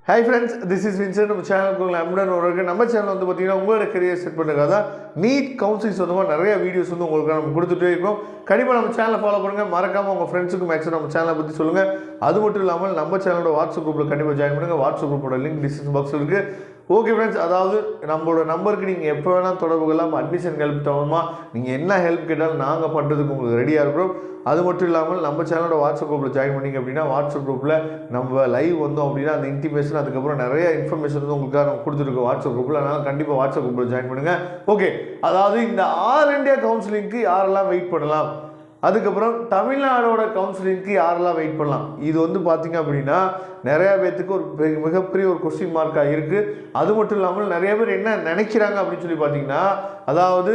Hi friends, this is Vincent. நம்ம சேனலுக்கு உங்களை அன்புடன் வரவேற்க. நம்ம சேனல் வந்து பார்த்தீங்கன்னா உங்களோட கரியர் செட் பண்ணுறதுக்காக தான் நீட் கவுன்சிலிங் சொந்தமாக நிறைய வீடியோஸ் வந்து உங்களுக்கு நம்ம கொடுத்துட்டே இருக்கோம். கண்டிப்பாக நம்ம சேனலை ஃபாலோ பண்ணுங்கள். மறக்காமல் உங்கள் ஃப்ரெண்ட்ஸுக்கு மேக்ஸிமம் நம்ம சேனலை பற்றி சொல்லுங்கள். அது மட்டும் இல்லாமல் நம்ம சேனலோட வாட்ஸ்அப் குரூப்பில் கண்டிப்பாக ஜாயின் பண்ணுங்கள். வாட்ஸ்அப் குரூப்போட லிங்க் டிஸ்கிரிப்ஷன் பாக்ஸில் இருக்குது. ஓகே ஃப்ரெண்ட்ஸ், அதாவது நம்மளோட நம்பருக்கு நீங்கள் எப்போ வேணால் தொடர்பு கொள்ளலாம். அட்மிஷன் ஹெல்ப் தகுமா நீங்கள் என்ன ஹெல்ப் கேட்டாலும் நாங்கள் பண்ணுறதுக்கு உங்களுக்கு ரெடியாக இருக்கிறோம். அது மட்டும் இல்லாமல் நம்ம சேனலோட வாட்ஸ்அப் குரூப்பில் ஜாயின் பண்ணிங்க அப்படின்னா வாட்ஸ்அப் குரூப்பில் நம்ம லைவ் வந்தோம் அப்படின்னா அந்த இன்டிமேஷன் அதுக்கப்புறம் நிறைய இன்ஃபர்மேஷன் வந்து உங்களுக்காக நம்ம கொடுத்துருக்கோம் வாட்ஸ்அப் குரூப்பில். அதனால் கண்டிப்பாக வாட்ஸ்அப் குரூப்பில் ஜாயின் பண்ணுங்கள். ஓகே, அதாவது இந்த ஆல் இண்டியா கவுன்சிலிங்க்கு யாரெல்லாம் வெயிட் பண்ணலாம், அதுக்கப்புறம் தமிழ்நாடோட கவுன்சிலிங்க்கு யாரெல்லாம் வெயிட் பண்ணலாம், இது வந்து பார்த்திங்க அப்படின்னா நிறையா பேர்த்துக்கு ஒரு மிகப்பெரிய ஒரு கொஸ்டின் மார்க்காக இருக்குது. அது மட்டும் இல்லாமல் நிறைய பேர் என்ன நினைக்கிறாங்க அப்படின்னு சொல்லி பார்த்தீங்கன்னா, அதாவது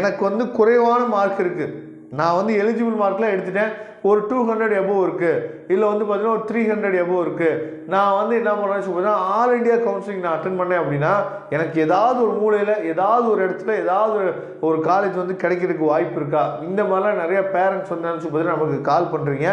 எனக்கு வந்து குறைவான மார்க் இருக்குது, நான் வந்து எலிஜிபிள் மார்க்லாம் எடுத்துட்டேன், ஒரு 200 எபோவ் இருக்குது, இல்லை வந்து பார்த்தீங்கன்னா ஒரு 300 எபோவ் இருக்குது, நான் வந்து என்ன பண்ணுறேன்னு சொல்லி ஆல் இண்டியா கவுன்சிலிங் நான் அட்டன் பண்ணேன் அப்படின்னா எனக்கு ஏதாவது ஒரு மூலையில் ஏதாவது ஒரு இடத்துல ஏதாவது ஒரு காலேஜ் வந்து கிடைக்கிறதுக்கு வாய்ப்பு இருக்கா, இந்த மாதிரிலாம் நிறைய பேரண்ட்ஸ் வந்து நினச்சி பார்த்தீங்கன்னா நமக்கு கால் பண்ணுறீங்க.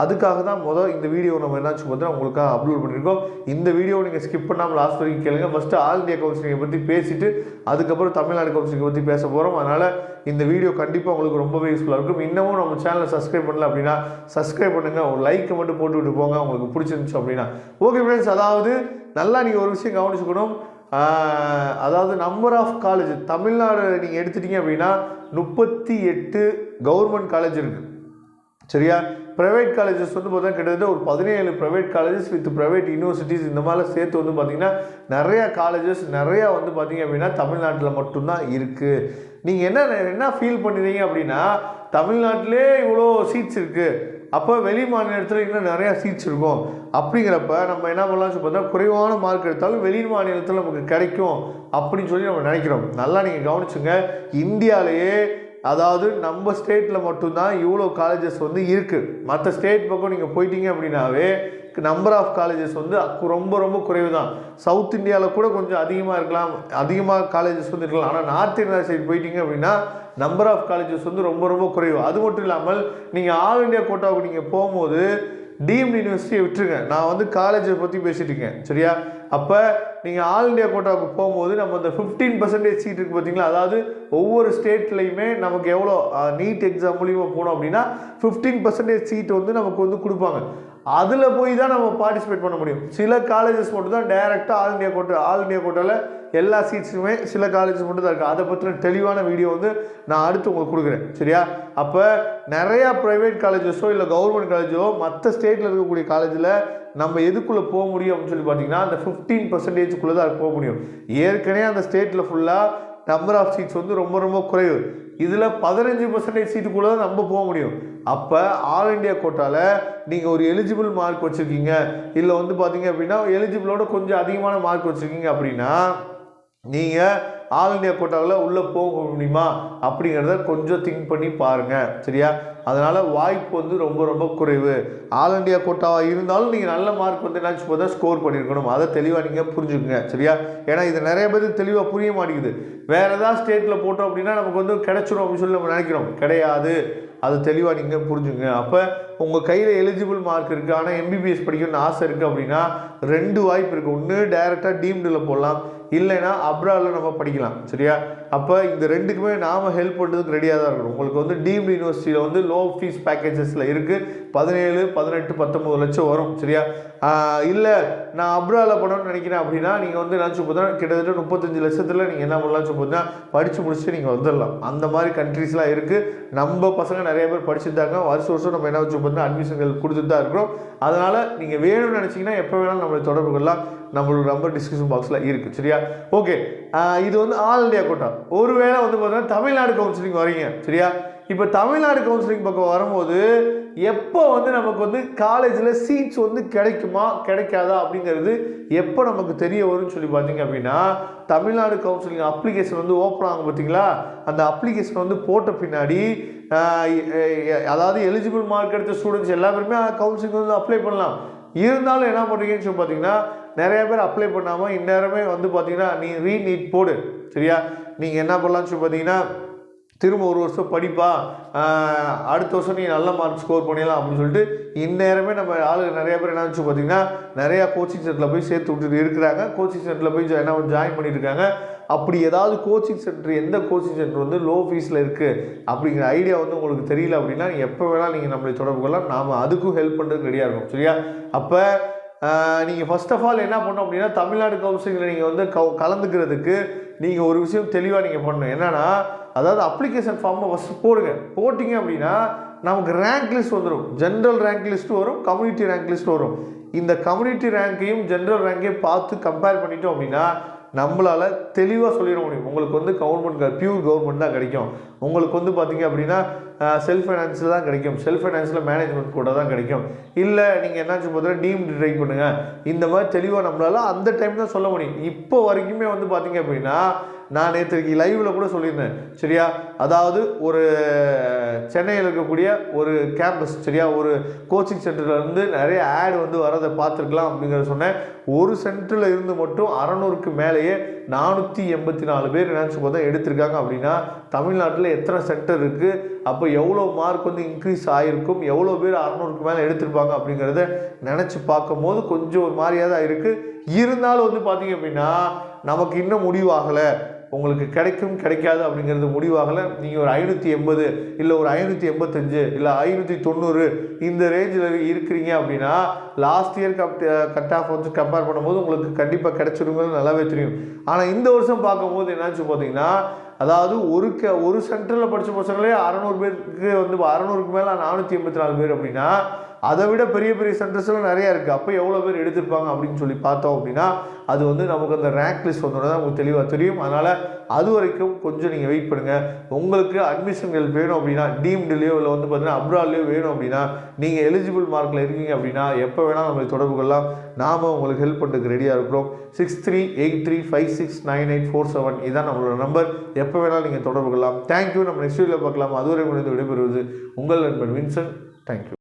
அதுக்காக தான் இந்த வீடியோ நம்ம என்னாச்சு பார்த்தீங்கன்னா உங்களுக்காக அப்லோட் பண்ணியிருக்கோம். இந்த வீடியோ நீங்கள் ஸ்கிப் பண்ணாமல் லாஸ்ட் வரைக்கும் கேளுங்க. ஃபஸ்ட்டு ஆல் இண்டியா கவுன்சிலிங்கை பற்றி பேசிட்டு அதுக்கப்புறம் தமிழ்நாடு கவுன்சிலிங்கை பற்றி பேச போகிறோம். அதனால் இந்த வீடியோ கண்டிப்பாக உங்களுக்கு ரொம்பவே யூஸ்ஃபுல்லாக இருக்கும். இன்னமும் நம்ம சேனலை சப்ஸ்கிரைப் பண்ணல அப்படின்னா சப்ஸ்கிரைப் பண்ணுங்கள், ஒரு லைக்கை மட்டும் போட்டு விட்டு போங்க உங்களுக்கு பிடிச்சிருந்துச்சு அப்படின்னா. ஓகே ஃப்ரெண்ட்ஸ், அதாவது நல்லா நீங்கள் ஒரு விஷயம் கவனிச்சுக்கணும். அதாவது நம்பர் ஆஃப் காலேஜ் தமிழ்நாடு நீங்கள் எடுத்துட்டீங்க அப்படின்னா 38 கவர்மெண்ட் காலேஜ் இருக்குது, சரியா? ப்ரைவேட் காலேஜஸ் வந்து பார்த்தீங்கன்னா கிட்டத்தட்ட ஒரு 17 private colleges with private universities இந்த மாதிரிலாம் சேர்த்து வந்து பார்த்திங்கன்னா நிறையா காலேஜஸ் நிறையா வந்து பார்த்திங்க அப்படின்னா தமிழ்நாட்டில் மட்டும்தான் இருக்குது. நீங்கள் என்ன ஃபீல் பண்ணுறீங்க அப்படின்னா தமிழ்நாட்டிலே இவ்வளோ சீட்ஸ் இருக்குது, அப்போ வெளி மாநிலத்தில் இன்னும் நிறையா சீட்ஸ் இருக்கும். அப்படிங்கிறப்ப நம்ம என்ன பண்ணலாம் பார்த்தா குறைவான மார்க் எடுத்தாலும் வெளி மாநிலத்தில் நமக்கு கிடைக்கும் அப்படின்னு சொல்லி நம்ம நினைக்கிறோம். நல்லா நீங்கள் கவனிச்சுங்க, இந்தியாவிலேயே அதாவது நம்ம ஸ்டேட்டில் மட்டும்தான் இவ்வளோ காலேஜஸ் வந்து இருக்குது. மற்ற ஸ்டேட் பக்கம் நீங்கள் போயிட்டீங்க அப்படின்னாவே நம்பர் ஆஃப் காலேஜஸ் வந்து ரொம்ப ரொம்ப குறைவு தான். சவுத் இந்தியாவில் கூட கொஞ்சம் அதிகமாக இருக்கலாம், அதிகமாக காலேஜஸ் வந்து இருக்கலாம். ஆனால் நார்த் இந்தியா சைடு போயிட்டீங்க அப்படின்னா நம்பர் ஆஃப் காலேஜஸ் வந்து ரொம்ப ரொம்ப குறைவு. அது மட்டும் இல்லாமல் நீங்கள் ஆல் இண்டியா கோட்டாவுக்கு நீங்கள் போகும்போது டீம்டு யூனிவர்சிட்டியை விட்டுருங்க, நான் வந்து காலேஜை பற்றி பேசிட்டு இருக்கேன், சரியா? அப்போ நீங்கள் ஆல் இண்டியா கோட்டாவுக்கு போகும்போது நம்ம அந்த 15% சீட் இருக்குது பார்த்தீங்களா, அதாவது ஒவ்வொரு ஸ்டேட்லேயுமே நமக்கு எவ்வளோ நீட் எக்ஸாம் மூலியமாக போனோம் அப்படின்னா 15% சீட் வந்து நமக்கு வந்து கொடுப்பாங்க. அதில் போய் தான் நம்ம பார்ட்டிசிபேட் பண்ண முடியும். சில காலேஜஸ் மட்டும் தான் டைரெக்டாக ஆல் இண்டியா கோட்டாவில் எல்லா சீட்ஸுமே சில காலேஜஸ் மட்டும் தான் இருக்குது. அதை பற்றின தெளிவான வீடியோ வந்து நான் அடுத்து உங்களுக்கு கொடுக்குறேன், சரியா? அப்போ நிறையா ப்ரைவேட் காலேஜஸோ இல்லை கவர்மெண்ட் காலேஜோ மற்ற ஸ்டேட்டில் இருக்கக்கூடிய காலேஜில் நம்ம எதுக்குள்ளே போக முடியும் அப்படின்னு சொல்லி பார்த்தீங்கன்னா அந்த 15%குள்ளே தான் போக முடியும். ஏற்கனவே அந்த ஸ்டேட்டில் ஃபுல்லாக நம்பர் ஆஃப் சீட்ஸ் வந்து ரொம்ப ரொம்ப குறைவு. இதில் 15% சீட்டுக்குள்ளே தான் நம்ம போக முடியும். அப்போ ஆல் இண்டியா கோட்டாவில் நீங்கள் ஒரு எலிஜிபிள் மார்க் வச்சுருக்கீங்க, இல்லை வந்து பார்த்தீங்க அப்படின்னா எலிஜிபிளோட கொஞ்சம் அதிகமான மார்க் வச்சுருக்கீங்க அப்படின்னா நீங்கள் ஆல் இண்டியா கோட்டாவில் உள்ளே போக முடியுமா அப்படிங்கிறத கொஞ்சம் திங்க் பண்ணி பாருங்கள், சரியா? அதனால் வாய்ப்பு வந்து ரொம்ப ரொம்ப குறைவு. ஆல் இண்டியா கோட்டாவாக இருந்தாலும் நீங்கள் நல்ல மார்க் வந்து என்னாச்சு போதா ஸ்கோர் பண்ணியிருக்கணும். அதை தெளிவாக நீங்கள் புரிஞ்சுக்குங்க, சரியா? ஏன்னா இது நிறைய பேருக்கு தெளிவாக புரிய மாட்டேங்குது. வேறு ஏதாவது ஸ்டேட்டில் போட்டோம் அப்படின்னா நமக்கு வந்து கிடைச்சிடும் அப்படின்னு சொல்லி நம்ம நினைக்கிறோம், கிடையாது. அது தெளிவாக நீங்கள் புரிஞ்சுங்க. அப்போ உங்கள் கையில் எலிஜிபிள் மார்க் இருக்குது, ஆனால் எம்பிபிஎஸ் படிக்கணும்னு ஆசை இருக்குது அப்படின்னா 2 வாய்ப்பு இருக்குது. ஒன்று டைரெக்டாக டீம்டில் போடலாம், இல்லைன்னா அப்ராடில் நம்ம படிக்கலாம், சரியா? அப்போ இந்த ரெண்டுக்குமே நாம் ஹெல்ப் பண்ணுறதுக்கு ரெடியாக தான் இருக்கணும். உங்களுக்கு வந்து டீம்டு யூனிவர்சிட்டியில் வந்து லோ ஃபீஸ் பேக்கேஜஸில் இருக்குது, 17, 18, 19 லட்சம் வரும், சரியா? இல்லை நான் அப்ராடில் பண்ணணும்னு நினைக்கிறேன் அப்படின்னா நீங்கள் வந்து நினச்சி பார்த்தா கிட்டத்தட்ட 35 லட்சத்தில் நீங்கள் என்ன பண்ணலாம் பார்த்தா படித்து முடிச்சுட்டு நீங்கள் வந்துடலாம். அந்த மாதிரி கண்ட்ரீஸ்லாம் இருக்குது. நம்ம பசங்க நிறைய பேர் படிச்சுட்டாங்க. வருஷம் நம்ம என்ன வச்சு பார்த்தா அட்மிஷன்கள் கொடுத்துட்டு தான் இருக்கிறோம். அதனால் நீங்கள் வேணும்னு நினச்சிங்கன்னா எப்போ வேணாலும் நம்மளை தொடர்பு கொள்ளலாம். நம்மளோட நம்பர் டிஸ்கிரிப்ஷன் பாக்ஸில் இருக்குது, சரியா? ஓகே, இது வந்து ஆல் இண்டியா கோட்டா. ஒருவேளை வந்து பார்த்தீங்கன்னா தமிழ்நாடு கவுன்சிலிங் வரீங்க, சரியா? இப்போ தமிழ்நாடு கவுன்சிலிங் பக்கம் வரும்போது எப்போ வந்து நமக்கு வந்து காலேஜில் சீட்ஸ் வந்து கிடைக்குமா கிடைக்காதா அப்படிங்கிறது எப்போ நமக்கு தெரிய வரும்னு சொல்லி பார்த்தீங்க அப்படின்னா தமிழ்நாடு கவுன்சிலிங் அப்ளிகேஷன் வந்து ஓப்பன் ஆகும் பார்த்தீங்களா, அந்த அப்ளிகேஷன் வந்து போட்ட பின்னாடி அதாவது எலிஜிபிள் மார்க் எடுத்த ஸ்டூடெண்ட்ஸ் எல்லா பேருமே கவுன்சிலிங் வந்து அப்ளை பண்ணலாம். இருந்தாலும் என்ன பண்ணுறீங்கன்னு சொல்லி பார்த்தீங்கன்னா நிறைய பேர் அப்ளை பண்ணாமல் இந்நேரமே வந்து பார்த்தீங்கன்னா நீ ரீநீட் போடு, சரியா? நீங்கள் என்ன பண்ணலான்னு சொல்லி பார்த்தீங்கன்னா திரும்ப ஒரு வருஷம் படிப்பா, அடுத்த வருஷம் நீ நல்ல மார்க் ஸ்கோர் பண்ணிடலாம் அப்படின்னு சொல்லிட்டு இந்நேரமே நம்ம ஆளுங்க நிறைய பேர் என்ன வச்சு பார்த்தீங்கன்னா நிறையா கோச்சிங் சென்டரில் போய் சேர்த்து விட்டுட்டு இருக்கிறாங்க. கோச்சிங் சென்டரில் போய் ஜாயின் பண்ணியிருக்காங்க. அப்படி ஏதாவது கோச்சிங் சென்டர், எந்த கோச்சிங் சென்டர் வந்து லோ ஃபீஸில் இருக்குது அப்படிங்கிற ஐடியா வந்து உங்களுக்கு தெரியல அப்படின்னா எப்போ வேணால் நீங்கள் நம்மளை தொடர்பு கொள்ளலாம். நாம் அதுக்கும் ஹெல்ப் பண்ணுறதுக்கு ரெடியாக இருக்கும். சரியா? அப்போ நீங்கள் ஃபர்ஸ்ட் ஆஃப் ஆல் என்ன பண்ணணும் அப்படின்னா தமிழ்நாடு கவுன்சிலிங்கில் நீங்கள் வந்து கலந்துக்கிறதுக்கு நீங்கள் ஒரு விஷயம் தெளிவாக நீங்கள் பண்ணணும். என்னென்னா அதாவது அப்ளிகேஷன் ஃபார்மை ஃபஸ்ட்டு போடுங்க. போட்டிங்க அப்படின்னா நமக்கு ரேங்க் லிஸ்ட் வந்துடும். ஜென்ரல் ரேங்க் லிஸ்ட்டு வரும், கம்யூனிட்டி ரேங்க் லிஸ்ட் வரும். இந்த கம்யூனிட்டி ரேங்கையும் ஜென்ரல் ரேங்கையும் பார்த்து கம்பேர் பண்ணிட்டோம் அப்படின்னா நம்மளால் தெளிவாக சொல்லிட முடியும். உங்களுக்கு வந்து கவர்மெண்ட் பியூர் கவர்மெண்ட் தான் கிடைக்கும். உங்களுக்கு வந்து பார்த்திங்க அப்படின்னா செல்ஃப் ஃபைனான்ஸில் தான் கிடைக்கும். செல்ஃப் ஃபைனான்ஸில் மேனேஜ்மெண்ட் கூட தான் கிடைக்கும். இல்லை நீங்கள் என்னாச்சும் பார்த்தீங்கன்னா டீம்டு ட்ரை பண்ணுங்கள். இந்த மாதிரி தெளிவாக நம்மளால் அந்த டைம் தான் சொல்ல முடியும். இப்போ வரைக்குமே வந்து பார்த்திங்க அப்படின்னா நான் நேற்றுக்கு லைவில் கூட சொல்லியிருந்தேன். சரியா? அதாவது ஒரு சென்னையில் இருக்கக்கூடிய ஒரு கேம்பஸ், சரியா, ஒரு கோச்சிங் சென்டரில் இருந்து நிறைய ஆட் வந்து வரதை பார்த்துருக்கலாம் அப்படிங்கிறத சொன்னேன். ஒரு சென்டரில் இருந்து மட்டும் 600க்கு மேலேயே 484 பேர் நினச்சி பார்த்தா எடுத்திருக்காங்க. அப்படின்னா தமிழ்நாட்டில் எத்தனை சென்டர் இருக்குது, அப்போ எவ்வளோ மார்க் வந்து இன்க்ரீஸ் ஆகிருக்கும், எவ்வளோ பேர் 600க்கு மேலே எடுத்திருப்பாங்க அப்படிங்கிறத நினச்சி பார்க்கும் போது கொஞ்சம் ஒரு மாதிரியாக தான் இருக்குது. இருந்தாலும் வந்து பார்த்திங்க அப்படின்னா நமக்கு இன்னும் முடிவாகலை. உங்களுக்கு கிடைக்கும் கிடைக்காது அப்படிங்கிறது முடிவாகலை. நீங்கள் ஒரு 580 இல்லை ஒரு 585 இல்லை 590 இந்த ரேஞ்சில் இருக்கிறீங்க அப்படின்னா லாஸ்ட் இயர் கட் ஆஃப் வந்து கம்பேர் பண்ணும்போது உங்களுக்கு கண்டிப்பாக கிடைச்சிருங்கிறது நல்லாவே தெரியும். ஆனால் இந்த வருஷம் பார்க்கும்போது என்னாச்சு பார்த்தீங்கன்னா அதாவது ஒரு சென்டரில் படித்த பசங்களே 600 பேருக்கு வந்து 600க்கு மேலே 484 பேர் அப்படின்னா அதை விட பெரிய பெரிய சென்டர்ஸ்லாம் நிறையா இருக்குது. அப்போ எவ்வளோ பேர் எடுத்திருப்பாங்க அப்படின்னு சொல்லி பார்த்தோம் அப்படின்னா அது வந்து நமக்கு அந்த ரேங்க் லிஸ்ட் வந்தோட தான் உங்களுக்கு தெளிவாக தெரியும். அதனால் அது வரைக்கும் கொஞ்சம் நீங்கள் வெயிட் பண்ணுங்கள். உங்களுக்கு அட்மிஷன்கள் வேணும் அப்படின்னா டீம்டுலேயோ இல்லை வந்து பார்த்தீங்கன்னா அப்ராட்லேயோ வேணும் அப்படின்னா நீங்கள் எலிஜிபிள் மார்க்கில் இருக்கீங்க அப்படின்னா எப்போ வேணால் நம்மளை தொடர்பு கொள்ளலாம். நாம் உங்களுக்கு ஹெல்ப் பண்ணுறதுக்கு ரெடியாக இருக்கிறோம். 6383569847 இதுதான் நம்மளோட நம்பர். எப்போ வேணாலும் நீங்கள் தொடர்பு கொள்ளலாம். தேங்க்யூ. நம்ம நெக்ஸ்ட் வீடியோவில் பார்க்கலாம். அதுவரை முடிந்து விடைபெறுவது உங்கள் நண்பன் வின்சென்ட். தேங்க்யூ.